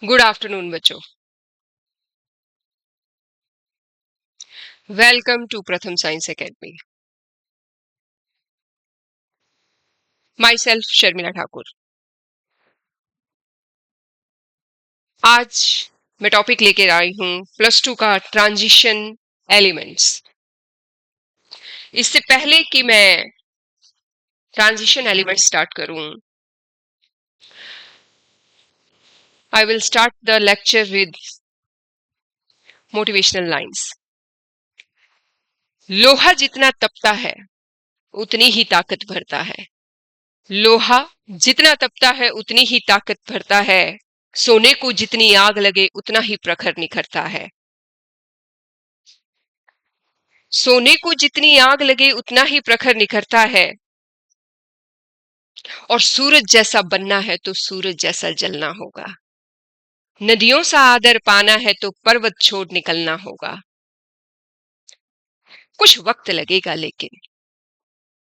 Good afternoon बच्चों। Welcome to प्रथम science academy. My self Sharmila Thakur. आज मैं टॉपिक लेकर आई हूं +2 का ट्रांजिशन एलिमेंट्स। इससे पहले कि मैं ट्रांजिशन एलिमेंट स्टार्ट करूं, I will start the lecture with motivational lines. लोहा जितना तपता है उतनी ही ताकत भरता है। लोहा जितना तपता है उतनी ही ताकत भरता है। सोने को जितनी आग लगे उतना ही प्रखर निखरता है। सोने को जितनी आग लगे उतना ही प्रखर निखरता है। और सूरज जैसा बनना है तो सूरज जैसा जलना होगा। नदियों सा आदर पाना है तो पर्वत छोड़ निकलना होगा। कुछ वक्त लगेगा लेकिन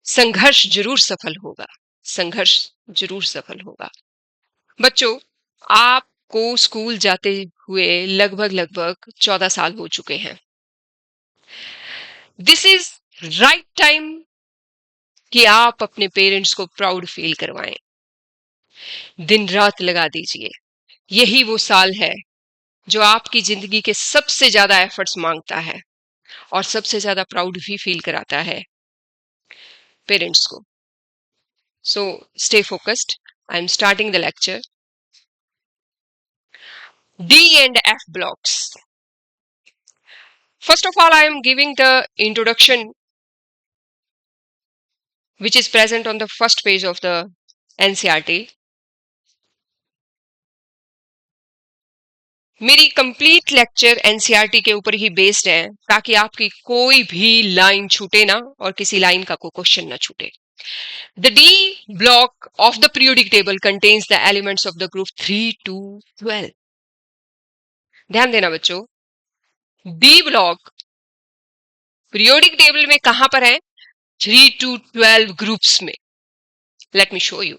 संघर्ष जरूर सफल होगा। संघर्ष जरूर सफल होगा। बच्चों, आपको स्कूल जाते हुए लगभग 14 साल हो चुके हैं। दिस इज राइट टाइम कि आप अपने पेरेंट्स को प्राउड फील करवाएं। दिन रात लगा दीजिए। यही वो साल है जो आपकी जिंदगी के सबसे ज्यादा एफर्ट्स मांगता है और सबसे ज्यादा प्राउड भी फील कराता है पेरेंट्स को। So stay focused. I am starting the lecture. D and F blocks. First of all, I am giving the introduction which is present on the first page of the NCERT. मेरी complete lecture NCERT के ऊपर ही based है ताकि आपकी कोई भी line छूटे ना और किसी लाइन का कोई क्वेश्चन ना छूटे। The D block of the periodic table contains the elements of the group 3 to 12. ध्यान देना बच्चों, D block पीरियोडिक टेबल में कहां पर है? 3 to 12 ग्रुप्स में। Let me show you.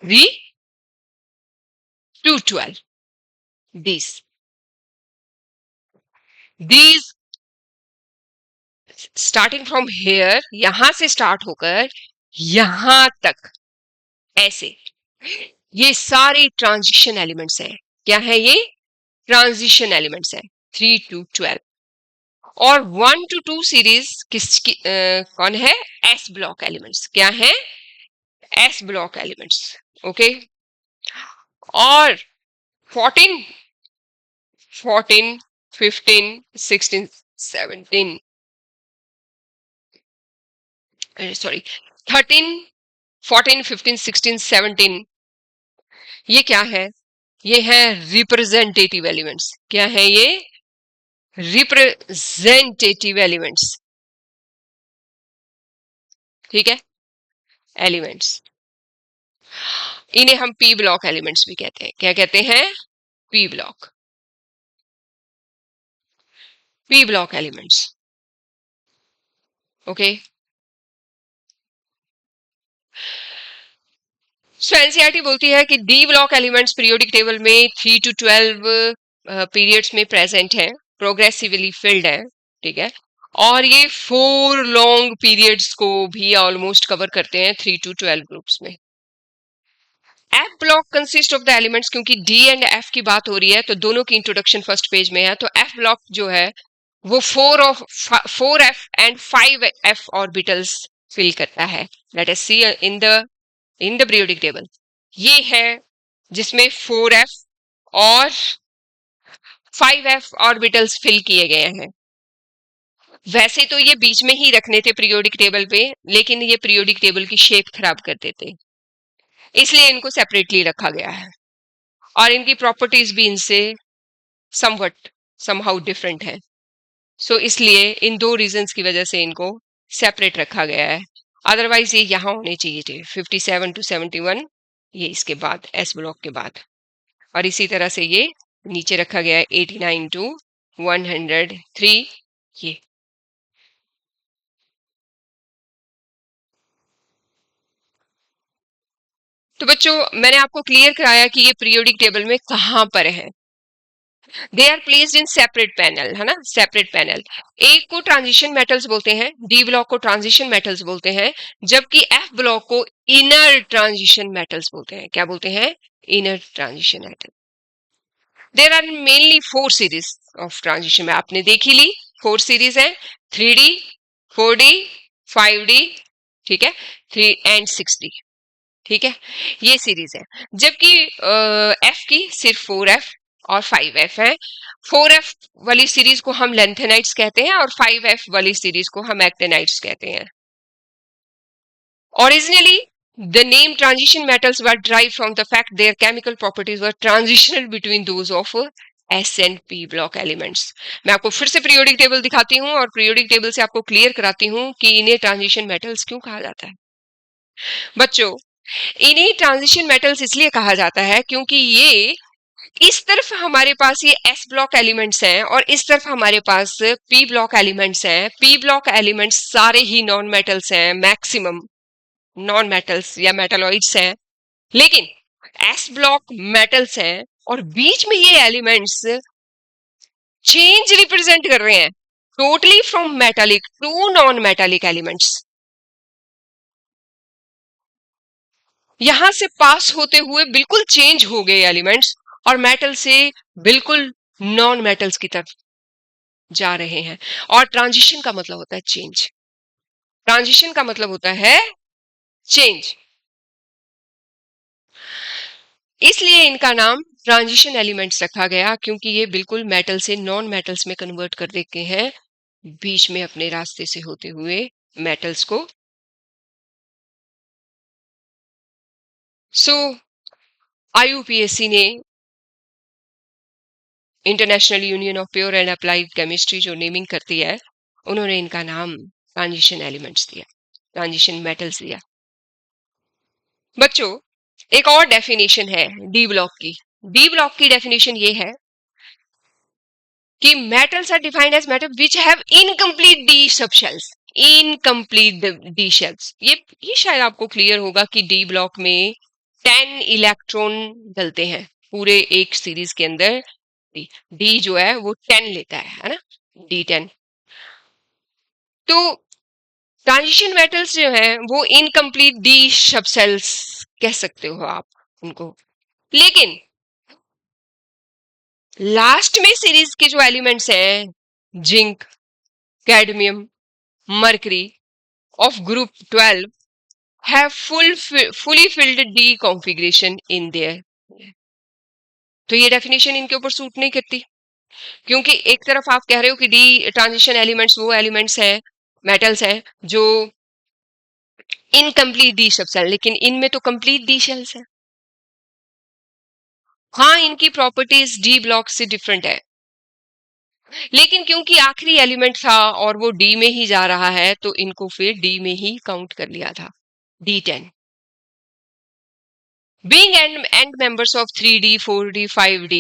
3 to 12. These starting from here, यहां से स्टार्ट होकर यहां तक ऐसे, ये सारे ट्रांजिशन एलिमेंट्स हैं। क्या है ये? ट्रांजिशन एलिमेंट्स है 3 to 12। और 1 to 2 सीरीज कौन है? S block elements. क्या है? S block elements. ओके। और 14 15 16 17 सॉरी 13 14 15 16 17 ये क्या है? ये है रिप्रेजेंटेटिव एलिमेंट्स। क्या है ये? Representative elements. ठीक है, एलिमेंट्स। इन्हें हम पी ब्लॉक एलिमेंट्स भी कहते हैं। क्या कहते हैं? P block. P block elements. Okay. So NCERT बोलती है कि D block elements periodic table में 3 to 12 पीरियड्स में प्रेजेंट है, प्रोग्रेसिवली फिल्ड है। ठीक है। और ये 4 लॉन्ग पीरियड्स को भी ऑलमोस्ट कवर करते हैं 3 to 12 ग्रुप्स में। F block consist of the elements, क्योंकि डी एंड एफ की बात हो रही है तो दोनों की इंट्रोडक्शन फर्स्ट पेज में है। तो एफ ब्लॉक जो है वो 4F and 5F orbitals fill करता है। Let us see in the periodic table. ये है जिसमें 4F और 5F ऑर्बिटल्स फिल किए गए हैं। वैसे तो ये बीच में ही रखने थे पीरियोडिक टेबल पे, लेकिन ये पीरियोडिक टेबल की शेप खराब कर देते, इसलिए इनको सेपरेटली रखा गया है। और इनकी प्रॉपर्टीज भी इनसे समवट समहाउ डिफरेंट है। सो इसलिए इन दो रीजंस की वजह से इनको सेपरेट रखा गया है। अदरवाइज ये यहाँ होने चाहिए थे 57 to 71, ये इसके बाद एस ब्लॉक के बाद। और इसी तरह से ये नीचे रखा गया है 89 to 103, ये। तो बच्चों मैंने आपको क्लियर कराया कि ये पीरियोडिक टेबल में कहां पर है। They are placed in separate panel, है ना, सेपरेट पैनल। ए को ट्रांजिशन मेटल्स बोलते हैं, डी ब्लॉक को ट्रांजिशन मेटल्स बोलते हैं, जबकि एफ ब्लॉक को इनर ट्रांजिशन मेटल्स बोलते हैं। क्या बोलते हैं? Inner transition metal. There are mainly 4 series of transition में, आपने देखी ली 4 सीरीज है, 3D, 4D, 5D, ठीक है, 3 एंड 6D, ठीक है, ये सीरीज है। जबकि एफ की सिर्फ 4F और 5F है। 4F वाली सीरीज को हम लेंथेनाइट्स कहते हैं और 5F वाली सीरीज को हम एक्टेनाइट्स कहते हैं। Originally the name transition metals were derived from the fact their chemical properties were transitional between those of S and P block elements। मैं आपको फिर से पीरियोडिक टेबल दिखाती हूँ और पीरियोडिक टेबल से आपको क्लियर कराती हूँ कि इन्हें ट्रांजिशन मेटल्स क्यों कहा जाता है। बच्चों इन्हें ट्रांजिशन मेटल्स इसलिए कहा जाता है क्योंकि ये इस तरफ हमारे पास ये एस ब्लॉक एलिमेंट्स हैं और इस तरफ हमारे पास पी ब्लॉक एलिमेंट्स हैं। पी ब्लॉक एलिमेंट्स सारे ही नॉन मेटल्स हैं, मैक्सिमम नॉन मेटल्स या मेटलॉइड्स हैं, लेकिन एस ब्लॉक मेटल्स हैं और बीच में ये एलिमेंट्स चेंज रिप्रेजेंट कर रहे हैं totally from metallic to non metallic elements. यहां से पास होते हुए बिल्कुल चेंज हो गए एलिमेंट्स और मेटल से बिल्कुल नॉन मेटल्स की तरफ जा रहे हैं। और ट्रांजिशन का मतलब होता है चेंज, ट्रांजिशन का मतलब होता है चेंज, इसलिए इनका नाम ट्रांजिशन एलिमेंट्स रखा गया क्योंकि ये बिल्कुल मेटल से नॉन मेटल्स में कन्वर्ट कर देते हैं बीच में अपने रास्ते से होते हुए मेटल्स को। सो IUPAC ने international union of pure and applied chemistry जो नेमिंग करती है, उन्होंने इनका नाम ट्रांजिशन एलिमेंट्स दिया, ट्रांजिशन मेटल्स दिया। बच्चों एक और डेफिनेशन है डी ब्लॉक की। डी ब्लॉक की डेफिनेशन ये है कि metals are defined as metal which have incomplete D subshells, incomplete D shells. ये शायद आपको क्लियर होगा कि डी ब्लॉक में 10 इलेक्ट्रॉन डलते हैं पूरे एक सीरीज के अंदर। डी जो है वो 10 लेता है ना, D10। तो ट्रांजिशन मेटल्स जो हैं वो इनकम्प्लीट डी सबसेल्स कह सकते हो आप उनको, लेकिन लास्ट में सीरीज के जो एलिमेंट्स हैं zinc, cadmium, mercury of group 12 have fully filled D configuration in there। तो ये डेफिनेशन इनके ऊपर सूट नहीं करती क्योंकि एक तरफ आप कह रहे हो कि डी ट्रांजिशन एलिमेंट्स वो एलिमेंट्स हैं, मेटल्स हैं जो इनकम्प्लीट डी शेल्स है, लेकिन इनमें तो कंप्लीट डी शेल्स है। हाँ इनकी प्रॉपर्टीज डी ब्लॉक से डिफरेंट है, लेकिन क्योंकि आखिरी एलिमेंट था और वो डी में ही जा रहा है तो इनको फिर डी में ही काउंट कर लिया था, D10। Being and members of 3D, 4D, 5D,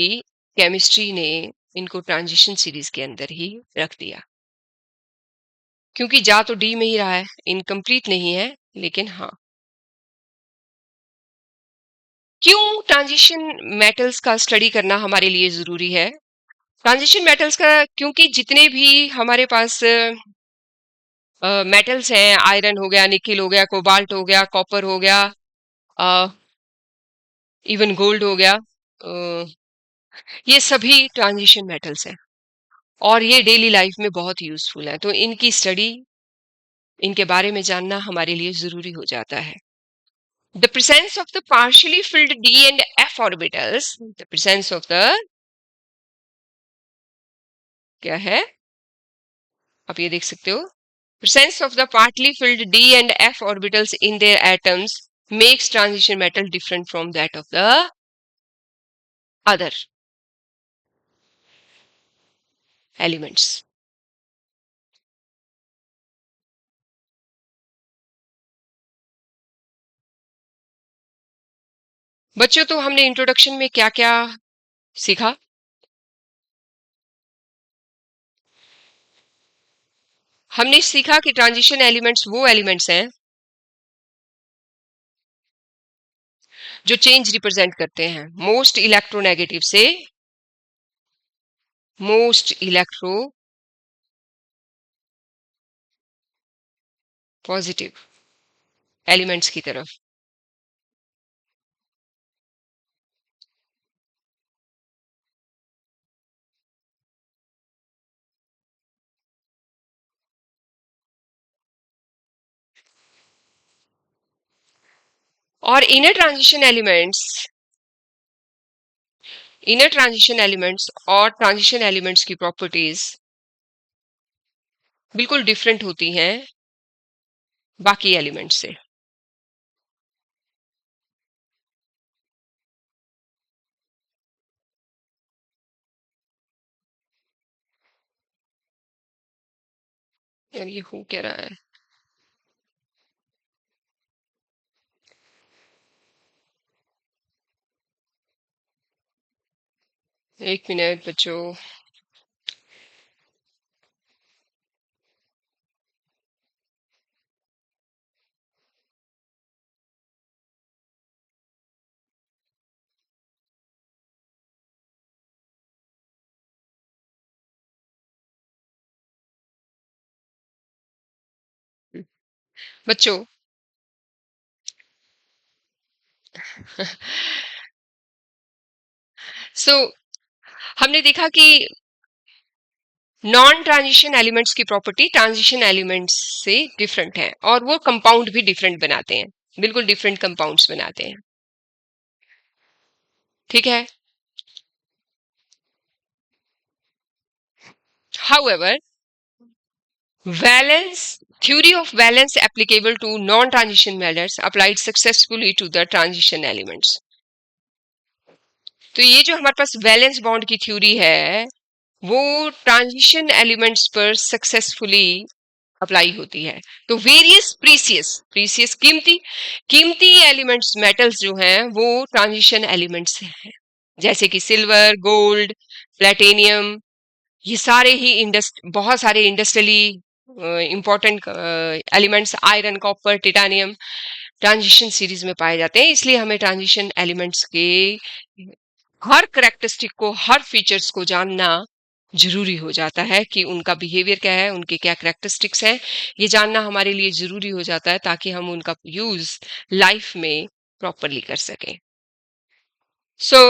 chemistry ने इनको ट्रांजिशन सीरीज के अंदर ही रख दिया क्योंकि जा तो डी में ही रहा है, इनकम्प्लीट नहीं है। लेकिन हाँ क्यों ट्रांजिशन मेटल्स का स्टडी करना हमारे लिए जरूरी है? ट्रांजिशन मेटल्स का क्योंकि जितने भी हमारे पास मेटल्स हैं, आयरन हो गया, निकिल हो गया, कोबाल्ट हो गया, कॉपर हो गया, इवन गोल्ड हो गया, ये सभी ट्रांजिशन मेटल्स हैं और ये डेली लाइफ में बहुत यूजफुल है। तो इनकी स्टडी, इनके बारे में जानना हमारे लिए जरूरी हो जाता है। The presence of the partially filled D and F orbitals, the presence of the क्या है, आप ये देख सकते हो, presence of the partly filled D and F orbitals in their atoms makes transition metal different from that of the other elements। बच्चों तो हमने इंट्रोडक्शन में क्या क्या सीखा? हमने सीखा कि ट्रांजिशन एलिमेंट्स वो एलिमेंट्स हैं जो चेंज रिप्रेजेंट करते हैं, मोस्ट इलेक्ट्रोनेगेटिव से मोस्ट इलेक्ट्रो पॉजिटिव एलिमेंट्स की तरफ। और इनर ट्रांजिशन एलिमेंट्स और ट्रांजिशन एलिमेंट्स की प्रॉपर्टीज बिल्कुल डिफरेंट होती हैं बाकी एलिमेंट्स से। यार ये हो क्या रहा है? एक मिनट बच्चों। बच्चों सो हमने देखा कि नॉन ट्रांजिशन एलिमेंट्स की प्रॉपर्टी ट्रांजिशन एलिमेंट्स से डिफरेंट है और वो कंपाउंड भी डिफरेंट बनाते हैं, बिल्कुल डिफरेंट कंपाउंड्स बनाते हैं। ठीक है। However valence theory of valence applicable to non-transition matters applied successfully to the transition elements। तो ये जो हमारे पास वैलेंस बॉन्ड की थ्योरी है वो ट्रांजिशन एलिमेंट्स पर सक्सेसफुली अप्लाई होती है। तो वेरियस प्रीसियस प्रीसियस कीमती कीमती एलिमेंट्स मेटल्स जो हैं वो ट्रांजिशन एलिमेंट्स हैं, जैसे कि सिल्वर, गोल्ड, प्लेटिनियम। ये सारे ही बहुत सारे industrially important elements, iron, copper, titanium transition series में पाए जाते हैं। इसलिए हमें ट्रांजिशन एलिमेंट्स के हर करेक्टरिस्टिक को, हर फीचर्स को जानना जरूरी हो जाता है कि उनका बिहेवियर क्या है, उनके क्या करेक्टरिस्टिक्स हैं। ये जानना हमारे लिए जरूरी हो जाता है ताकि हम उनका यूज लाइफ में प्रॉपरली कर सकें। सो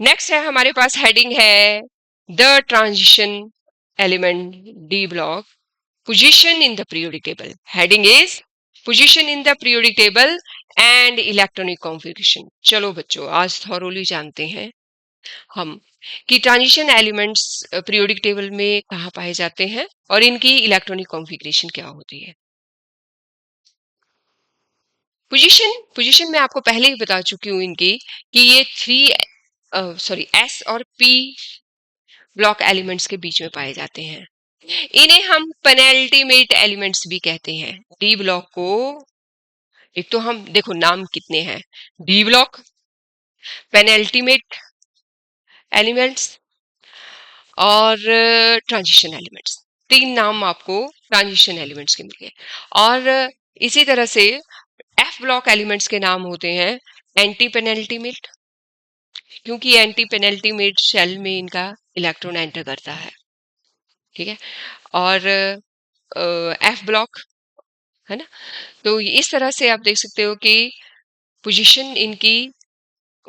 नेक्स्ट है हमारे पास हेडिंग है the transition element D block position in the periodic table। heading is position in the periodic table and electronic configuration। चलो बच्चों आज थॉरोली जानते हैं हम कि ट्रांजिशन एलिमेंट्स पीरियोडिक टेबल में कहाँ पाए जाते हैं और इनकी इलेक्ट्रॉनिक कॉन्फ़िगरेशन क्या होती है। पोजीशन मैं आपको पहले ही बता चुकी हूँ इनकी कि ये एस और पी ब्लॉक एलिमेंट्स के बीच में पाए जाते हैं। इन्हें हम पेनल्टीमेट एलिमेंट्स भी कहते हैं। डी ब्लॉक को एक तो हम देखो नाम कितने हैं, डी ब्लॉक, पेनल्टीमेट एलिमेंट्स और ट्रांजिशन एलिमेंट्स। तीन नाम आपको ट्रांजिशन एलिमेंट्स के मिल गए। और इसी तरह से एफ ब्लॉक एलिमेंट्स के नाम होते हैं एंटी पेनल्टीमेट, क्योंकि एंटी पेनल्टीमेट शेल में इनका इलेक्ट्रॉन एंटर करता है। ठीक है। और एफ ब्लॉक है ना। तो इस तरह से आप देख सकते हो कि पोजीशन इनकी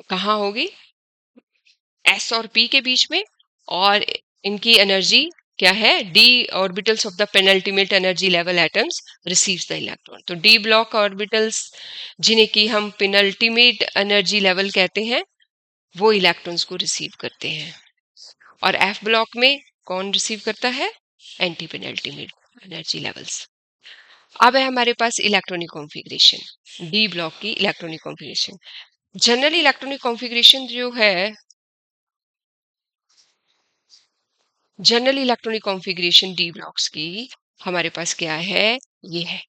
कहाँ होगी, एस और पी के बीच में। और इनकी एनर्जी क्या है, D orbitals of the penultimate energy level atoms receives the electron. तो डी ब्लॉक ऑर्बिटल्स जिन्हें की हम पेनल्टीमेट एनर्जी लेवल कहते हैं वो इलेक्ट्रॉन्स को रिसीव करते हैं। और एफ ब्लॉक में कौन रिसीव करता है, एंटी पेनल्टीमेट एनर्जी लेवल्स। अब है हमारे पास इलेक्ट्रॉनिक कॉन्फ़िगरेशन, डी ब्लॉक की electronic configuration. General electronic configuration जो है, general electronic configuration D blocks की हमारे पास क्या है, ये है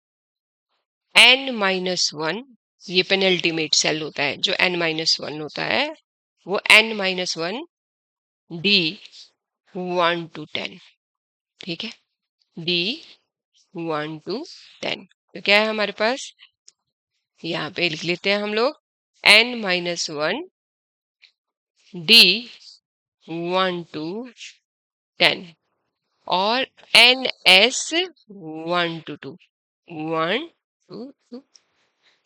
n-1। ये पेनल्टीमेट सेल होता है, जो n-1 होता है वो n-1 d 1 to 10। ठीक है, d 1 to 10। तो क्या है हमारे पास, यहाँ पे लिख लेते हैं हम लोग n-1 d 1 to 10 और ns 1 to 2 1 2 2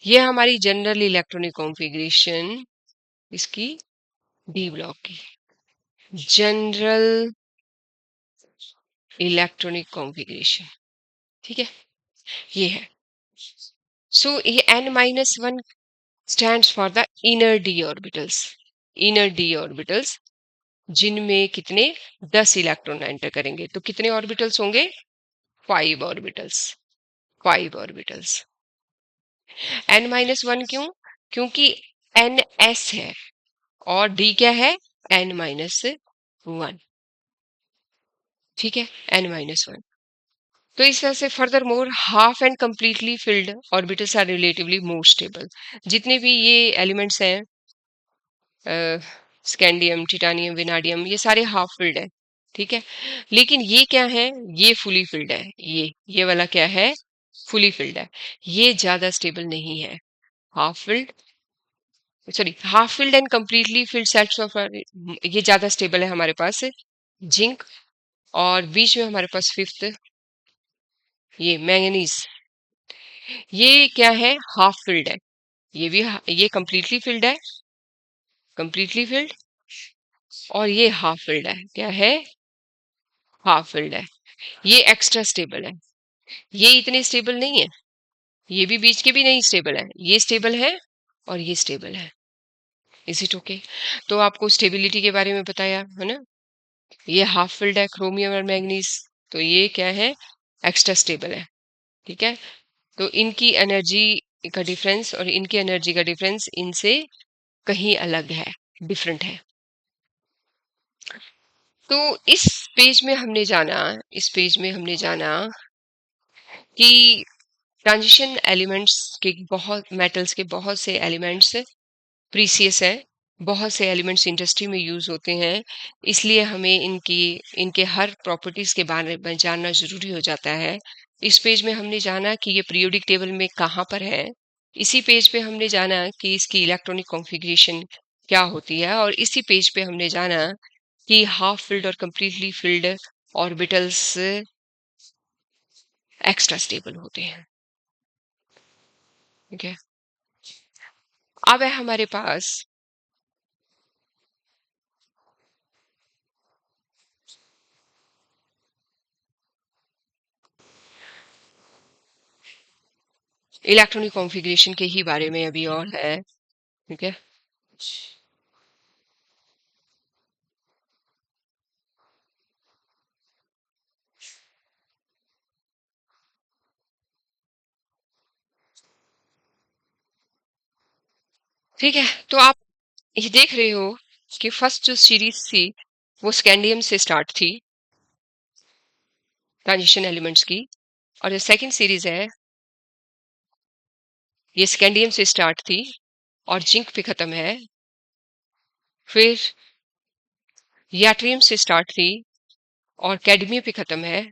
ये हमारी जनरल इलेक्ट्रॉनिक कॉन्फ़िगरेशन इसकी डी ब्लॉक की जनरल इलेक्ट्रॉनिक कॉन्फ़िगरेशन, ठीक है, ये है। सो ये n-1 stands for the inner D orbitals, inner D orbitals जिनमें कितने 10 इलेक्ट्रॉन एंटर करेंगे, तो कितने ऑर्बिटल्स होंगे? 5 ऑर्बिटल्स, 5 ऑर्बिटल्स। n-1 क्यों? क्योंकि ns है और d क्या है? n-1, ठीक है, n-1। तो इस तरह से further more half and completely filled orbitals are relatively more stable. जितने भी ये एलिमेंट्स हैं, स्कैंडियम, टिटानियम, विनाडियम, ये सारे हाफ फिल्ड है, ठीक है। लेकिन ये क्या है? ये फुली फिल्ड है। ये वाला क्या है? फुली फिल्ड है। ये ज्यादा स्टेबल नहीं है। Half filled, sorry, half filled and completely field sets of, ये ज्यादा स्टेबल है हमारे पास जिंक, और बीच में हमारे पास फिफ्थ ये मैंगनीज, ये क्या है? हाफ फिल्ड है। ये कंप्लीटली फिल्ड है, कंप्लीटली फिल्ड, और ये हाफ फिल्ड है। क्या है? हाफ फिल्ड है। ये एक्स्ट्रा स्टेबल है। ये इतने स्टेबल नहीं है, ये भी बीच के भी नहीं स्टेबल है, ये स्टेबल है और ये स्टेबल है। Is it okay? तो आपको स्टेबिलिटी के बारे में बताया है ना। ये हाफ फिल्ड है, क्रोमियम और मैंगनीज, तो ये क्या है? एक्स्ट्रा स्टेबल है, ठीक है। तो इनकी एनर्जी का डिफरेंस और इनकी एनर्जी का डिफरेंस इनसे कहीं अलग है, डिफरेंट है। तो इस पेज में हमने जाना कि ट्रांजिशन एलिमेंट्स के बहुत, मेटल्स के बहुत से एलिमेंट्स प्रीसियस है, बहुत से एलिमेंट्स इंडस्ट्री में यूज होते हैं, इसलिए हमें इनके हर प्रॉपर्टीज के बारे में जानना जरूरी हो जाता है। इस पेज में हमने जाना कि ये पीरियोडिक टेबल में कहाँ पर है। इसी पेज पे हमने जाना कि इसकी इलेक्ट्रॉनिक कॉन्फ़िगरेशन क्या होती है, और इसी पेज पे हमने जाना कि हाफ फिल्ड और completely filled orbitals extra stable होते हैं, ठीक है। अब है हमारे पास इलेक्ट्रॉनिक कॉन्फ़िगरेशन के ही बारे में अभी और है, ठीक है। ठीक है, तो आप ये देख रहे हो कि फर्स्ट जो सीरीज थी वो स्कैंडियम से स्टार्ट थी, ट्रांजिशन एलिमेंट्स की, और जो सेकंड सीरीज है ये स्कैंडियम से स्टार्ट थी और जिंक पे खत्म है। फिर याट्रियम से स्टार्ट थी और कैडमियम पे खत्म है।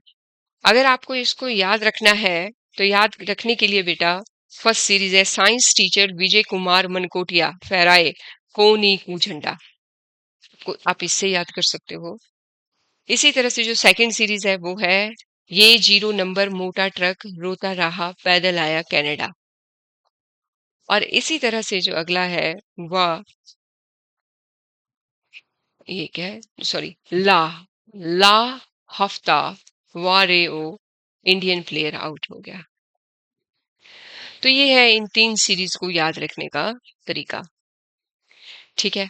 अगर आपको इसको याद रखना है तो याद रखने के लिए बेटा, फर्स्ट सीरीज है साइंस टीचर विजय कुमार मनकोटिया, फेराए कोनी कूझंडा, आप इससे याद कर सकते हो। इसी तरह से जो सेकंड सीरीज है वो है ये 0 नंबर मोटा ट्रक रोता रहा पैदल आया कनाडा। और इसी तरह से जो अगला है वह, ये क्या है, सॉरी, ला ला हफ्ता वारे ओ इंडियन प्लेयर आउट हो गया। तो ये है इन 3 सीरीज को याद रखने का तरीका, ठीक है।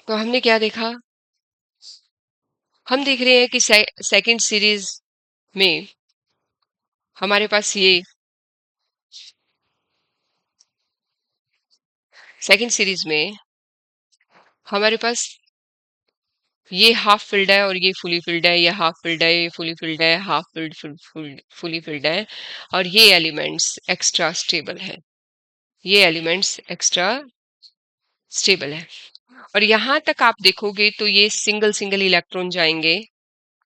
तो हमने क्या देखा? हम देख रहे हैं कि सेकंड सीरीज में हमारे पास ये, सेकंड सीरीज में हमारे पास ये हाफ फिल्ड है और ये फुली फिल्ड है, ये हाफ फिल्ड है, ये फुली फिल्ड है, हाफ फिल्ड, फुली फिल्ड है, और ये एलिमेंट्स एक्स्ट्रा स्टेबल है, ये एलिमेंट्स एक्स्ट्रा स्टेबल है। और यहां तक आप देखोगे तो ये सिंगल सिंगल इलेक्ट्रॉन जाएंगे।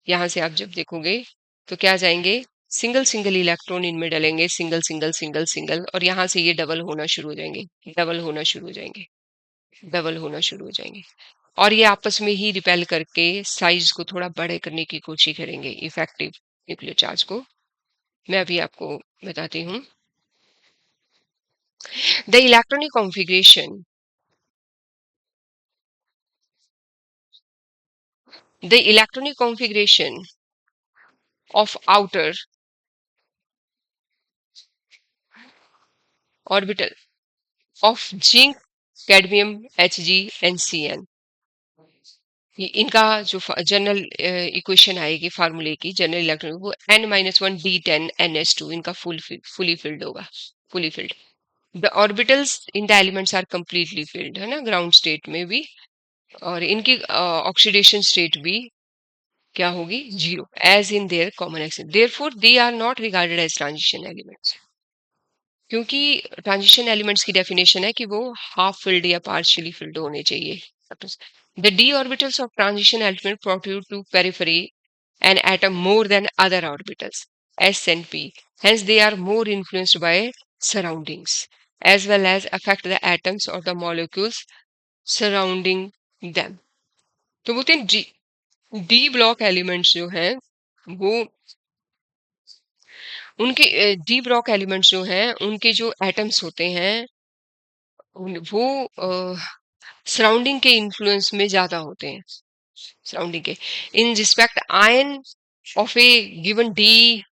यहां से आप जब देखोगे तो क्या जाएंगे? सिंगल सिंगल इलेक्ट्रॉन इनमें डलेंगे, सिंगल सिंगल सिंगल सिंगल, और यहाँ से ये डबल होना शुरू हो जाएंगे, डबल होना शुरू हो जाएंगे, डबल होना शुरू हो जाएंगे, और ये आपस में ही रिपेल करके साइज को थोड़ा बड़े करने की कोशिश करेंगे इफेक्टिव न्यूक्लियर चार्ज को। मैं अभी आपको बताती हूँ। The electronic configuration, the electronic configuration of outer orbital of zinc, cadmium, Hg and Cn, इनका जो जनरल इक्वेशन आएगी फार्मूले की, जनरल इलेक्ट्रॉन, वो N-1 D10 NH2, इनका फुली फिल्ड होगा, fully filled. The orbitals in the elements are completely filled, है ना, ग्राउंड स्टेट में भी, और इनकी ऑक्सीडेशन स्टेट भी क्या होगी, zero, as in their common axis, therefore they are not regarded as transition elements, क्योंकि ट्रांजिशन एलिमेंट्स की डेफिनेशन है कि वो हाफ फिल्ड या पार्शियली फिल्ड होने चाहिए। The d orbitals of transition element protrude to periphery an atom more than other orbitals, s and p, hence they are more influenced by surroundings as well as affect the atoms or the molecules surrounding them। तो बोलते हैं D block elements जो हैं वो, उनके D block elements जो हैं उनके जो एटम्स होते हैं वो सराउंडिंग के इन्फ्लुएंस में ज्यादा होते हैं, सराउंडिंग के, in respect ion of A given D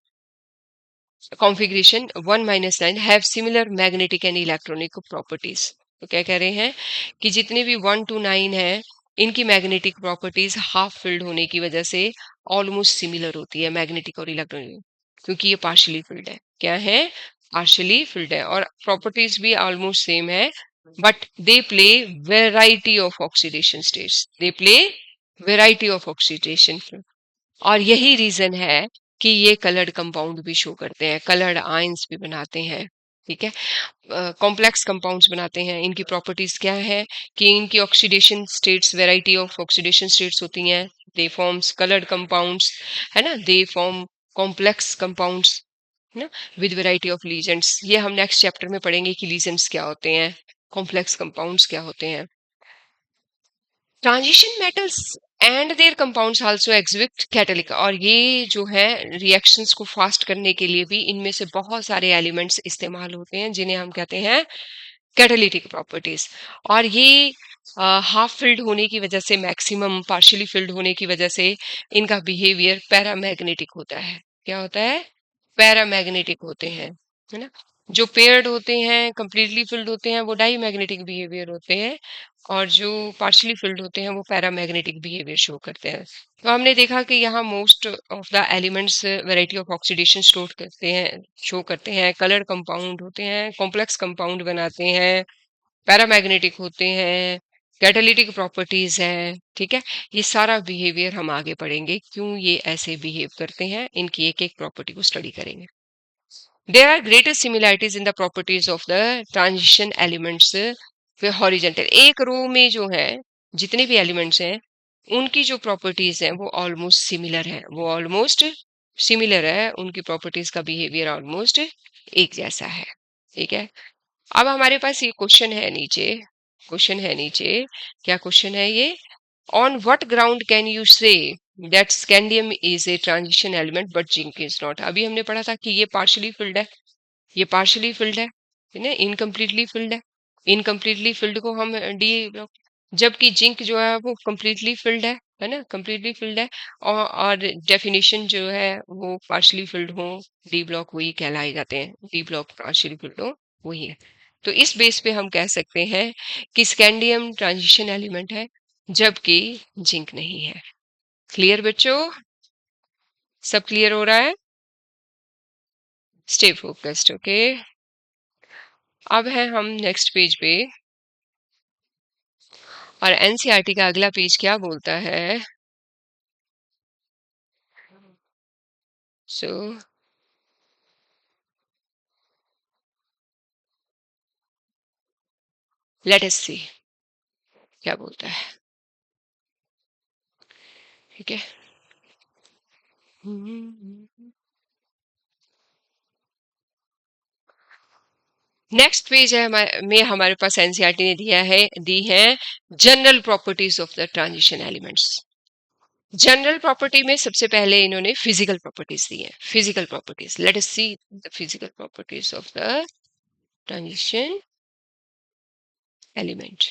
configuration 1-9 have similar magnetic and electronic properties. तो क्या कह रहे हैं कि जितने भी 1 to 9 हैं, इनकी मैग्नेटिक प्रॉपर्टीज हाफ फिल्ड होने की वजह से ऑलमोस्ट सिमिलर होती है मैग्नेटिक और इलेक्ट्रॉनिक, क्योंकि ये पार्शियली फिल्ड है, क्या है, पार्शियली फिल्ड है, और प्रॉपर्टीज भी ऑलमोस्ट सेम है, but they play variety of oxidation states, they play variety of oxidation, और यही रीजन है कि ये कलर्ड कंपाउंड भी शो करते हैं, कलर्ड आयंस भी बनाते हैं, ठीक है, कॉम्प्लेक्स कंपाउंड्स बनाते हैं। इनकी प्रॉपर्टीज क्या है कि इनकी oxidation states, variety of oxidation states होती हैं, दे फॉर्म्स कलर्ड कंपाउंड्स, है ना, दे फॉर्म कॉम्प्लेक्स कंपाउंड्स, है ना, विद वैरायटी ऑफ लीजेंड्स। ये हम नेक्स्ट चैप्टर में पढ़ेंगे कि लीजेंड्स क्या होते हैं, कॉम्प्लेक्स कंपाउंड्स क्या होते हैं। Transition metals and there compounds also exhibit catalytic, और ये जो है रिएक्शंस को फास्ट करने के लिए भी इनमें से बहुत सारे एलिमेंट्स इस्तेमाल होते हैं जिन्हें हम कहते हैं कैटालिटिक प्रॉपर्टीज, और ये हाफ फिल्ड होने की वजह से, मैक्सिमम पार्शियली फिल्ड होने की वजह से इनका बिहेवियर पैरामैग्नेटिक होता है। क्या होता है, पैरामैग्नेटिक होते हैं, है ना। जो पेयर्ड होते हैं, कंप्लीटली फिल्ड होते हैं, वो डाई मैग्नेटिक बिहेवियर होते हैं, और जो पार्शियली फिल्ड होते हैं वो पैरामैग्नेटिक बिहेवियर शो करते हैं। तो हमने देखा कि यहाँ most of the elements variety of oxidation store करते हैं, शो करते हैं, कलर कंपाउंड होते हैं, कॉम्प्लेक्स कंपाउंड बनाते हैं, पैरामैग्नेटिक होते हैं, कैटालिटिक प्रॉपर्टीज हैं, ठीक है। ये सारा बिहेवियर हम आगे पढ़ेंगे, क्यों ये ऐसे बिहेव करते हैं, इनकी एक एक प्रॉपर्टी को स्टडी करेंगे। There are greater similarities in the properties of the transition elements with horizontal, एक रो में जो है जितने भी एलिमेंट्स हैं उनकी जो प्रॉपर्टीज हैं वो ऑलमोस्ट सिमिलर है, वो ऑलमोस्ट सिमिलर है, उनकी प्रॉपर्टीज का बिहेवियर ऑलमोस्ट एक जैसा है, ठीक है। अब हमारे पास ये क्वेश्चन है नीचे, क्वेश्चन है नीचे, क्या क्वेश्चन है ये, on what ground can you say that scandium is a transition element but zinc is not। अभी हमने पढ़ा था कि ये पार्शियली फिल्ड है, ये पार्शियली फिल्ड है ना, इनकम्प्लीटली फिल्ड है, इनकम्प्लीटली फिल्ड को हम डी ब्लॉक, जबकि जिंक जो है वो कम्प्लीटली फिल्ड है ना, कम्प्लीटली फिल्ड है, और डेफिनेशन जो है वो पार्शियली फिल्ड हो डी ब्लॉक वही कहलाए जाते हैं, डी ब्लॉक पार्शियली फिल्ड हो वही है। तो इस बेस पे हम कह सकते हैं कि स्कैंडियम ट्रांजिशन एलिमेंट है जबकि जिंक नहीं है। क्लियर बच्चों, सब क्लियर हो रहा है, स्टे फोकस्ड, ओके। अब है हम नेक्स्ट पेज पे, और एनसीईआरटी का अगला पेज क्या बोलता है, सो लेट अस सी क्या बोलता है, ठीक है। नेक्स्ट पेज है में हमारे पास एनसीईआरटी ने दी है general properties of the transition elements. General property में सबसे पहले इन्होंने फिजिकल प्रॉपर्टीज दी है। Physical properties, late us see the physical properties of the transition element.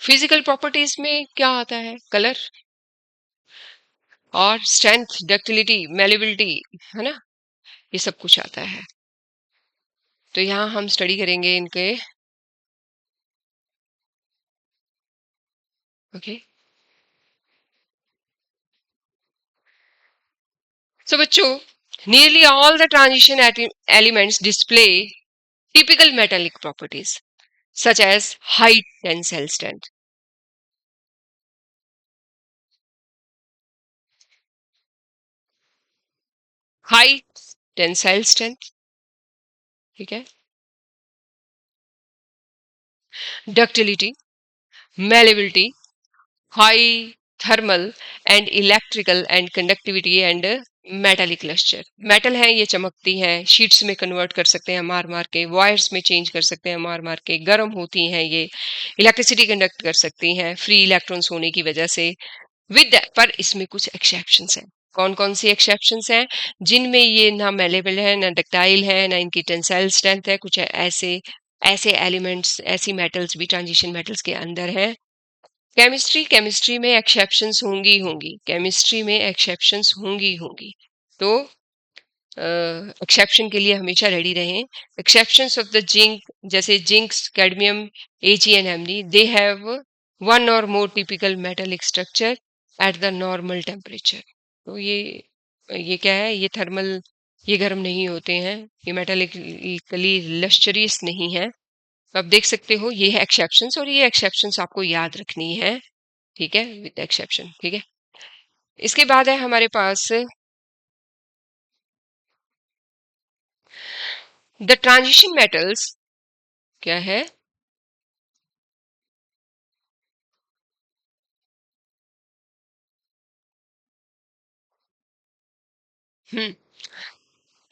Physical properties में क्या आता है? कलर और स्ट्रेंथ, डक्टिलिटी, मेलेबिलिटी, है ना, ये सब कुछ आता है। तो यहाँ हम स्टडी करेंगे इनके। ओके, सो बच्चों, nearly all the transition elements display typical metallic properties such as high tensile strength, high tensile strength, ठीक है, ductility, malleability, high thermal and electrical and conductivity and metallic lustre. Metal है, ये चमकती हैं, sheets में convert कर सकते हैं मार मार के, वायर्स में चेंज कर सकते हैं मार मार के, गर्म होती हैं, ये इलेक्ट्रिसिटी कंडक्ट कर सकती हैं फ्री इलेक्ट्रॉन्स होने की वजह से। विद पर इसमें कुछ एक्सेप्शंस हैं। कौन कौन सी एक्सेप्शंस हैं? जिनमें ये ना मेलेबल है, ना डक्टाइल है, ना इनकी टेंसाइल स्ट्रेंथ है। कुछ ऐसे ऐसे एलिमेंट्स, ऐसी मेटल्स भी ट्रांजिशन मेटल्स के अंदर है। केमिस्ट्री में एक्सेप्शंस होंगी, केमिस्ट्री में एक्सेप्शंस होंगी। तो एक्सेप्शन के लिए हमेशा रेडी रहें। एक्सेप्शंस ऑफ द जिंक, जैसे zinc, cadmium, AG and Mn, they have one or more typical metallic structure at the normal temperature. तो ये क्या है? ये थर्मल, ये गर्म नहीं होते हैं, ये मेटालिकली लश्चरियस नहीं है। आप देख सकते हो, ये है एक्सेप्शंस, और ये एक्सेप्शंस आपको याद रखनी है, ठीक है, विद एक्सेप्शन, ठीक है। इसके बाद है हमारे पास द ट्रांजिशन मेटल्स। क्या है?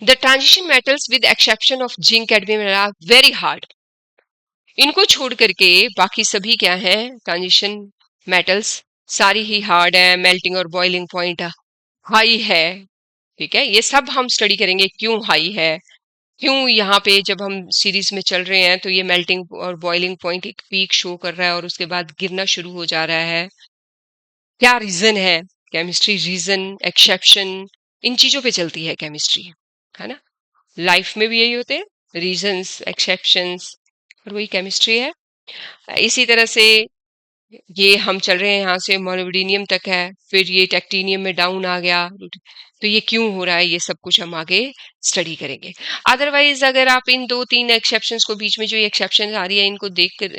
The transition metals with exception of zinc, cadmium are very hard. इनको छोड़ करके बाकी सभी क्या है? ट्रांजिशन मेटल्स सारी ही हार्ड है, मेल्टिंग और बॉइलिंग पॉइंट हाई है, ठीक है। ये सब हम स्टडी करेंगे क्यों हाई है, क्यों यहाँ पे जब हम सीरीज में चल रहे हैं तो ये मेल्टिंग और बॉइलिंग पॉइंट एक पीक शो कर रहा है और उसके बाद गिरना शुरू हो जा रहा है। क्या रीजन है? केमिस्ट्री रीजन, एक्सेप्शन, इन चीजों पे चलती है केमिस्ट्री, है ना। लाइफ में भी यही होते हैं, रीजंस, एक्सेप्शंस, और वही केमिस्ट्री है। इसी तरह से ये हम चल रहे हैं, यहाँ से मोलिब्डेनियम तक है, फिर ये टेक्टिनियम में डाउन आ गया, तो ये क्यों हो रहा है, ये सब कुछ हम आगे स्टडी करेंगे। अदरवाइज अगर आप इन दो तीन एक्सेप्शंस को, बीच में जो एक्सेप्शन आ रही है, इनको देख कर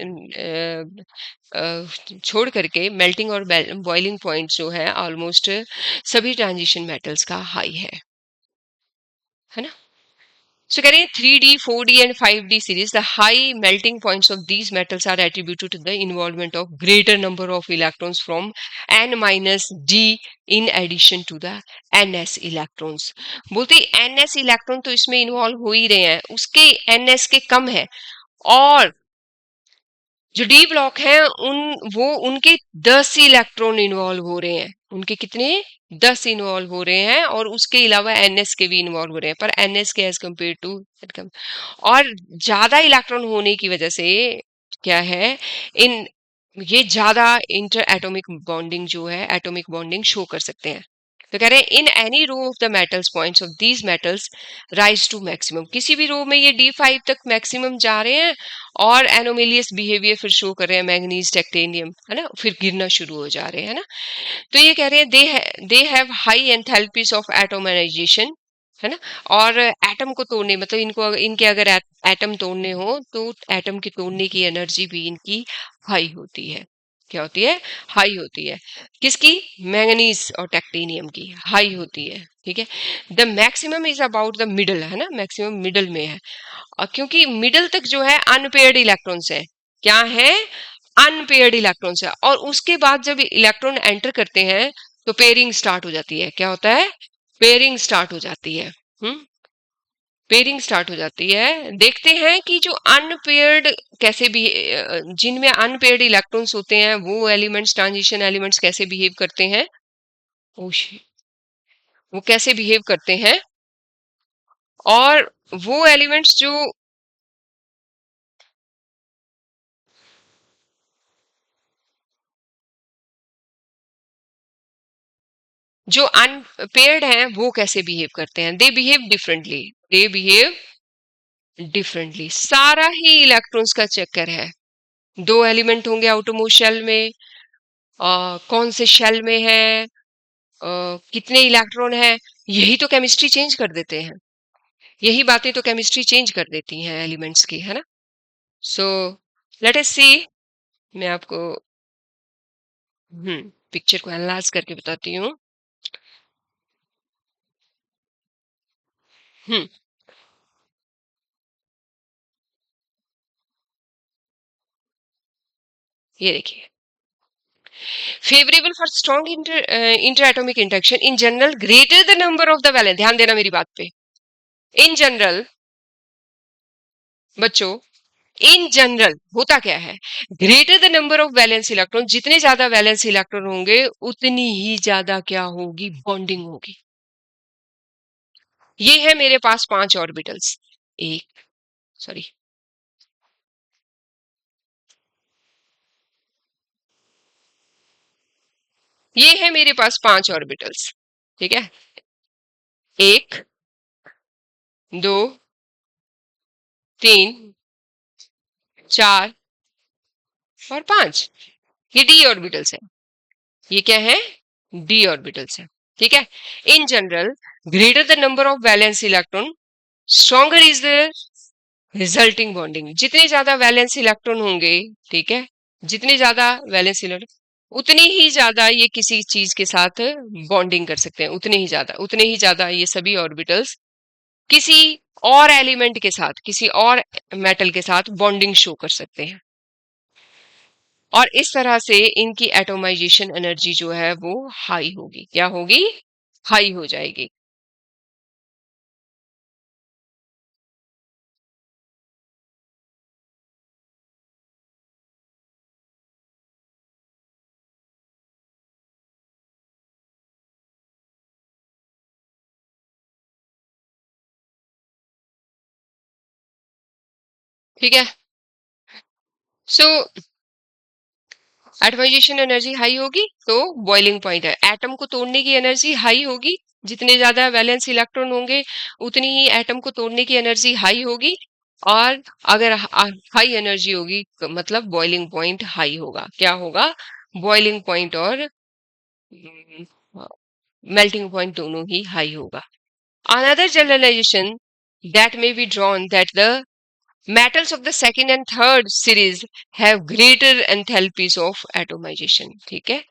छोड़ करके मेल्टिंग और बॉइलिंग पॉइंट जो है ऑलमोस्ट सभी ट्रांजिशन मेटल्स का हाई है ना। So करें 3D, 4D and 5D series, the high melting points of these metals are attributed to the involvement of greater number of electrons from N minus D in addition to the NS electrons। बोलते NS electron तो इसमें involve हो ही रहे हैं, उसके NS के कम है, और जो डी ब्लॉक है उनके 10 इलेक्ट्रॉन इन्वॉल्व हो रहे हैं। उनके कितने? 10 इन्वॉल्व हो रहे हैं, और उसके अलावा एनएस के भी इन्वॉल्व हो रहे हैं, पर एनएस के एज कम्पेयर टू कम। और ज्यादा इलेक्ट्रॉन होने की वजह से क्या है, इन ये ज्यादा इंटर एटॉमिक बॉन्डिंग जो है, एटॉमिक बॉन्डिंग शो कर सकते हैं। तो कह रहे हैं in any row of the metals points of these metals rise to maximum. किसी भी रो में ये D5 तक मैक्सिमम जा रहे हैं, और एनोमेलियस बिहेवियर फिर शो कर रहे हैं, मैग्नीज, टेक्टेनियम, है ना, फिर गिरना शुरू हो जा रहे हैं ना। तो ये कह रहे हैं they have high enthalpies of atomization, है ना। और एटम को तोड़ने, मतलब इनके अगर एटम तोड़ने हो तो एटम के तोड़ने की एनर्जी भी इनकी हाई होती है। क्या होती है? हाई होती है। किसकी? मैंगनीज और टेक्टेनियम की हाई होती है, ठीक है। The maximum is about the middle, है ना, मैक्सिमम मिडल में है, और क्योंकि मिडल तक जो है अनपेयर्ड इलेक्ट्रॉन्स है। क्या है? अनपेयर्ड इलेक्ट्रॉन्स है। और उसके बाद जब इलेक्ट्रॉन एंटर करते हैं तो पेयरिंग स्टार्ट हो जाती है। क्या होता है? पेयरिंग स्टार्ट हो जाती है। पेयरिंग स्टार्ट हो जाती है। देखते हैं कि जो अनपेयर्ड कैसे भी, जिनमें अनपेयर्ड इलेक्ट्रॉन्स होते हैं वो एलिमेंट्स, ट्रांजिशन एलिमेंट्स कैसे बिहेव करते हैं। ओ shit, वो कैसे बिहेव करते हैं, और वो एलिमेंट्स जो अनपेयर्ड हैं वो कैसे बिहेव करते हैं। They behave differently, they behave differently. सारा ही इलेक्ट्रॉन्स का चक्कर है। दो एलिमेंट होंगे आउटरमोस्ट शेल में, कौन से शेल में है, कितने इलेक्ट्रॉन है, यही तो केमिस्ट्री चेंज कर देते हैं। यही बातें तो केमिस्ट्री चेंज कर देती हैं एलिमेंट्स की, है ना। सो लेट अस सी, मैं आपको पिक्चर को एनालाइज करके बताती हूँ। हम्म ये देखिए, favourable for strong inter atomic interaction in general greater the number of the valence. ध्यान देना मेरी बात पे। इन जनरल बच्चों, इन जनरल होता क्या है, greater the number of valence electron, जितने ज्यादा वैलेंस इलेक्ट्रॉन होंगे उतनी ही ज्यादा क्या होगी, बॉन्डिंग होगी। ये है मेरे पास 5 ऑर्बिटल्स, एक, सॉरी, ये है मेरे पास 5 ऑर्बिटल्स, ठीक है। एक, दो, तीन, चार और 5, ये डी ऑर्बिटल्स है। ये क्या है, डी ऑर्बिटल्स है, ठीक है। In general greater the number of valence electron stronger is the resulting bonding. जितने ज्यादा वैलेंस इलेक्ट्रॉन होंगे, ठीक है, जितने ज्यादा वैलेंस इलेक्ट्रॉन उतनी ही ज्यादा ये किसी चीज के साथ बॉन्डिंग कर सकते हैं। उतने ही ज्यादा ये सभी ऑर्बिटल्स किसी और एलिमेंट के साथ, किसी और मेटल के साथ बॉन्डिंग शो कर सकते हैं। और इस तरह से इनकी एटोमाइजेशन एनर्जी जो है वो हाई होगी। क्या होगी, हाई हो जाएगी। ठीक है। सो एटमाइजेशन एनर्जी हाई होगी तो बॉइलिंग पॉइंट है। एटम को तोड़ने की एनर्जी हाई होगी, जितने ज्यादा वैलेंस इलेक्ट्रॉन होंगे उतनी ही एटम को तोड़ने की एनर्जी हाई होगी। और अगर हाई एनर्जी होगी मतलब बॉइलिंग पॉइंट हाई होगा। क्या होगा, बॉइलिंग पॉइंट और मेल्टिंग पॉइंट दोनों ही हाई होगा। Another generalisation that may be drawn that the metals of the second and third series have greater enthalpies of atomization। ठीक है,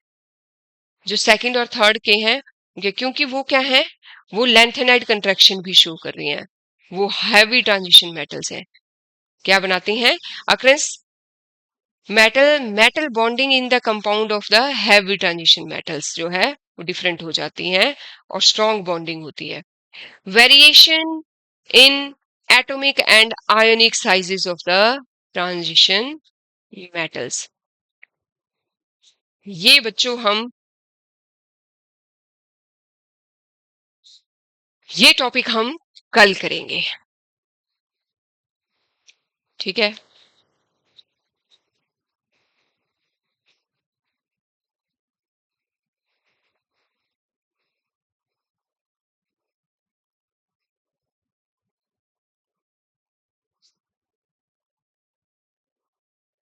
जो सेकंड और थर्ड के हैं, क्योंकि वो क्या है, वो लेंथेनाइड कंट्रैक्शन भी शो कर रही हैं, वो हैवी ट्रांजिशन मेटल्स हैं। क्या बनाती हैं, occurrence metal metal bonding in the compound of the heavy transition metals जो है वो डिफरेंट हो जाती हैं और स्ट्रॉन्ग बॉन्डिंग होती है। Variation in atomic and ionic sizes of the transition metals, ये बच्चों हम ये टॉपिक हम कल करेंगे, ठीक है।